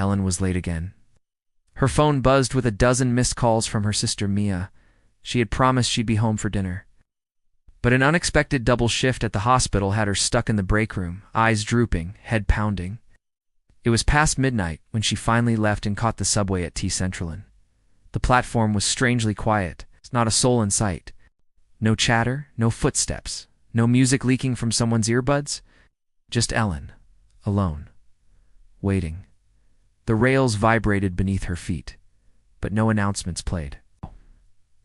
Ellen was late again. Her phone buzzed with a dozen missed calls from her sister Mia. She had promised she'd be home for dinner. But an unexpected double shift at the hospital had her stuck in the break room, eyes drooping, head pounding. It was past midnight when she finally left and caught the subway at T-Centralen. The platform was strangely quiet, not a soul in sight. No chatter, no footsteps, no music leaking from someone's earbuds. Just Ellen, alone, waiting. The rails vibrated beneath her feet, but no announcements played.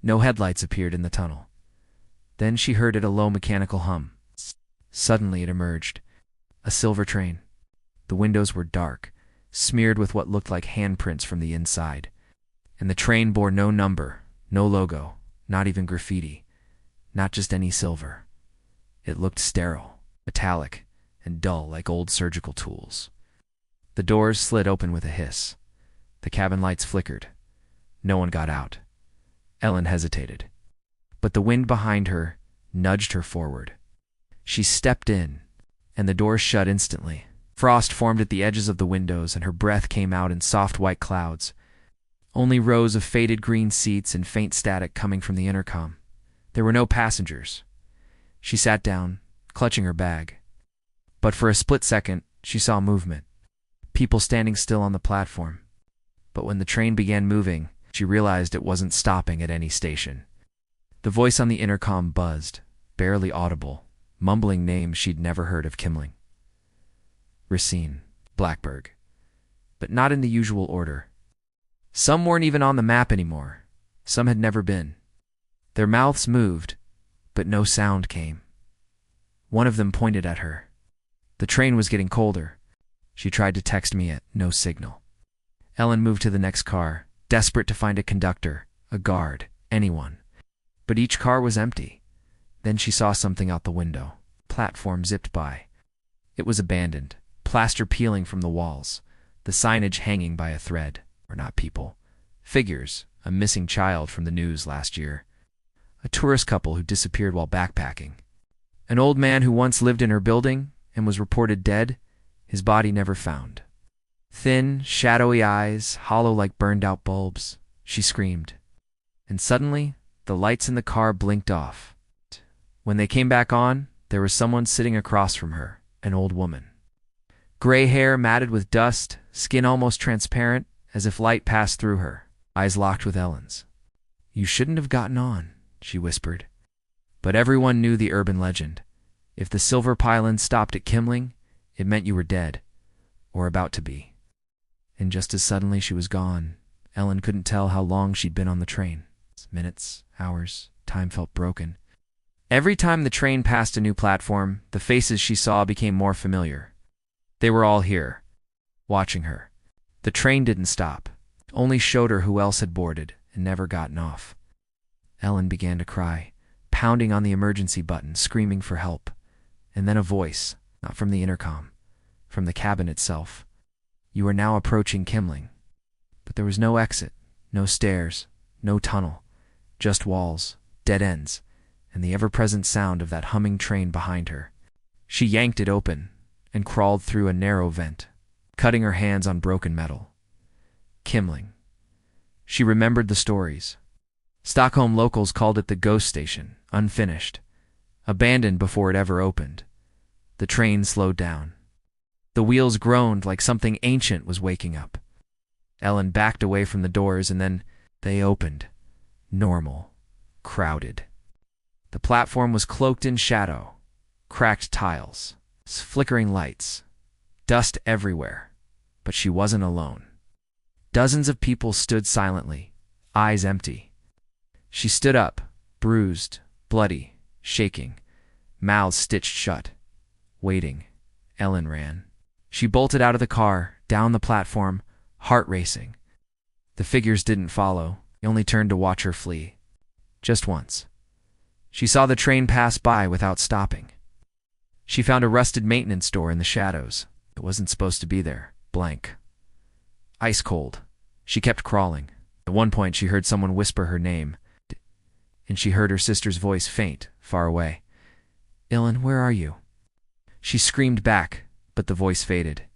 No headlights appeared in the tunnel. Then she heard a low mechanical hum. Suddenly it emerged. A silver train. The windows were dark, smeared with what looked like handprints from the inside. And the train bore no number, no logo, not even graffiti. Not just any silver. It looked sterile, metallic, and dull like old surgical tools. The doors slid open with a hiss. The cabin lights flickered. No one got out. Ellen hesitated. But the wind behind her nudged her forward. She stepped in, and the doors shut instantly. Frost formed at the edges of the windows, and her breath came out in soft white clouds. Only rows of faded green seats and faint static coming from the intercom. There were no passengers. She sat down, clutching her bag. But for a split second, she saw movement. People standing still on the platform. But when the train began moving, she realized it wasn't stopping at any station. The voice on the intercom buzzed, barely audible, mumbling names she'd never heard of Kimling. Racine, Blackberg. But not in the usual order. Some weren't even on the map anymore. Some had never been. Their mouths moved, but no sound came. One of them pointed at her. The train was getting colder. She tried to text Mia, no signal. Ellen moved to the next car, desperate to find a conductor, a guard, anyone. But each car was empty. Then she saw something out the window. Platform zipped by. It was abandoned, plaster peeling from the walls, the signage hanging by a thread. Or not people. Figures, a missing child from the news last year. A tourist couple who disappeared while backpacking. An old man who once lived in her building and was reported dead, his body never found. Thin, shadowy eyes, hollow like burned-out bulbs. She screamed. And suddenly, the lights in the car blinked off. When they came back on, there was someone sitting across from her, an old woman. Gray hair matted with dust, skin almost transparent, as if light passed through her, eyes locked with Ellen's. "You shouldn't have gotten on," she whispered. But everyone knew the urban legend. If the Silverpilen stopped at Kimling, it meant you were dead, or about to be. And just as suddenly she was gone, Ellen couldn't tell how long she'd been on the train. Minutes, hours, time felt broken. Every time the train passed a new platform, the faces she saw became more familiar. They were all here, watching her. The train didn't stop, only showed her who else had boarded and never gotten off. Ellen began to cry, pounding on the emergency button, screaming for help. And then a voice, not from the intercom, from the cabin itself. "You are now approaching Kimling." But there was no exit, no stairs, no tunnel, just walls, dead ends, and the ever-present sound of that humming train behind her. She yanked it open and crawled through a narrow vent, cutting her hands on broken metal. Kimling. She remembered the stories. Stockholm locals called it the ghost station, unfinished, abandoned before it ever opened. The train slowed down. The wheels groaned like something ancient was waking up. Ellen backed away from the doors, and then they opened. Normal. Crowded. The platform was cloaked in shadow. Cracked tiles. Flickering lights. Dust everywhere. But she wasn't alone. Dozens of people stood silently, eyes empty. She stood up, bruised, bloody, shaking, mouths stitched shut. Waiting. Ellen ran. She bolted out of the car, down the platform, heart racing. The figures didn't follow. They only turned to watch her flee. Just once. She saw the train pass by without stopping. She found a rusted maintenance door in the shadows. It wasn't supposed to be there. Blank. Ice cold. She kept crawling. At one point she heard someone whisper her name, and she heard her sister's voice faint, far away. "Ellen, where are you?" She screamed back, but the voice faded.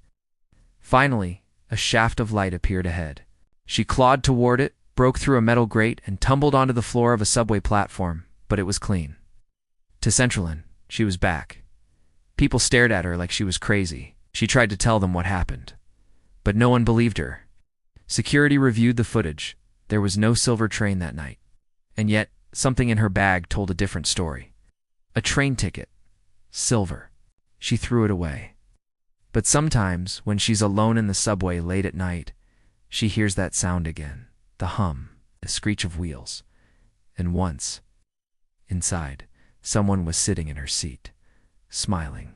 Finally, A shaft of light appeared ahead. She clawed toward it, broke through a metal grate, and tumbled onto the floor of a subway platform, but it was clean. To Centralin, she was back. People stared at her like she was crazy. She tried to tell them what happened, but no one believed her. Security reviewed the footage. There was no silver train that night. And yet, something in her bag told a different story. A train ticket. Silver. She threw it away. But sometimes, when she's alone in the subway late at night, she hears that sound again. The hum, the screech of wheels. And once, inside, someone was sitting in her seat, smiling.